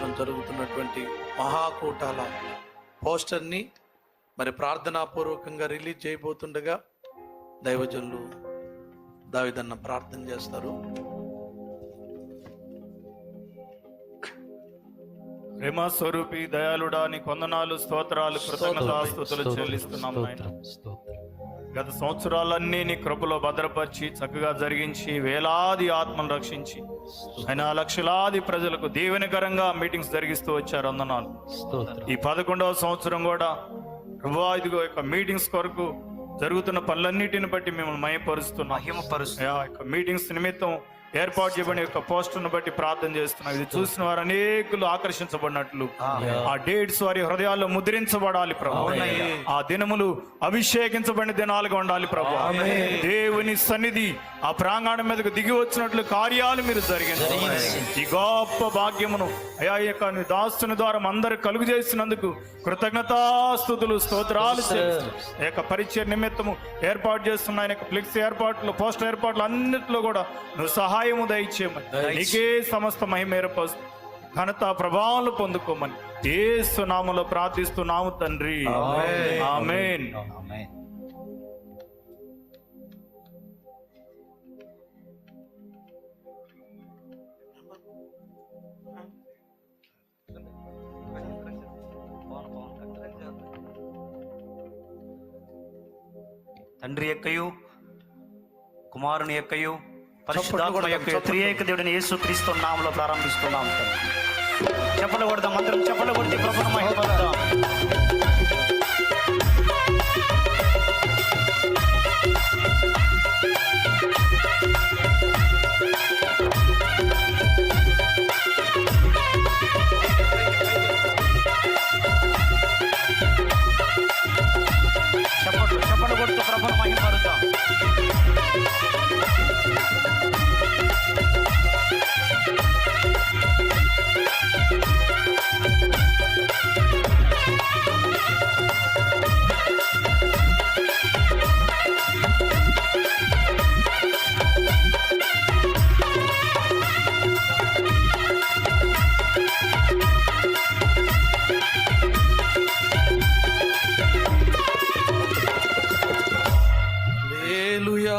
సంవత్సరం జరుగుతున్నటువంటి మహాకూటాల పోస్టర్ని మరి ప్రార్థనాపూర్వకంగా రిలీజ్ చేయబోతుండగా దైవజనులు దావీదన్న ప్రార్థన చేస్తారు. ప్రేమ స్వరూపి దయాళుడా, నీ వందనాలు, స్తోత్రాలు, కృతజ్ఞతాస్తుతులు చెల్లిస్తున్నాం. గత సంవత్సరాలన్నీ నీ కృపలో భద్రపరిచి చక్కగా జరిగించి వేలాది ఆత్మను రక్షించి ఆయన లక్షలాది ప్రజలకు దీవెనకరంగా మీటింగ్స్ జరిగిస్తూ వచ్చారు. వందనాలు. ఈ 11వ సంవత్సరం కూడా ప్రభువా ఇదిగో యొక్క మీటింగ్స్ కొరకు జరుగుతున్న పనులన్నిటిని బట్టి మిమ్మల్ని మహిమపరుస్తున్నాం. మీటింగ్స్ నిమిత్తం ఏర్పాటు చేయబడిన యొక్క పోస్టర్ను బట్టి ప్రార్థన చేస్తున్నాం. ఇది చూసిన వారు అనేకులు ఆకర్షించబడినట్లు ఆ డేట్స్ వారి హృదయాల్లో ముద్రించబడాలి ప్రభు. ఆ దినములు అభిషేకించబడిన దినాలుగా ఉండాలి ప్రభు. దేవుని సన్నిధి ఆ ప్రాంగణం మీదకు దిగి వచ్చినట్లు కార్యాలు మీరు జరిగింది. ఈ గొప్ప భాగ్యమును అయా యొక్క దాస్తుని ద్వారా అందరు కలుగు చేసినందుకు కృతజ్ఞతాస్తుతులు, స్తోత్రాలు. యొక్క పరిచయ నిమిత్తము ఏర్పాటు చేస్తున్న ఆయన ఫ్లెక్స్ ఏర్పాట్లు, పోస్టర్ ఏర్పాట్లు అన్నింటిలో కూడా నువ్వు సహాయము దయచేయమని, నీకే సమస్త మహిమేర ఘనత ప్రభావాలు పొందుకోమని యేసు నామములో ప్రార్థిస్తున్నాము తండ్రి. ఆమేన్. తండ్రి యొక్కయు కుమారుని యొక్కయు పరిశుద్ధాత్మ యొక్క త్రియేక దేవుడిని యేసుక్రీస్తు నామములో ప్రారంభిస్తున్నాం. చెప్పలు కొడదాం, మంత్రం చెప్పలు కొట్టి ప్రభువును మహిమపరుద్దాం. చెప్పలు కొడుతూ ప్రభువును మహిమపరుద్దాం. హల్లెలూయా.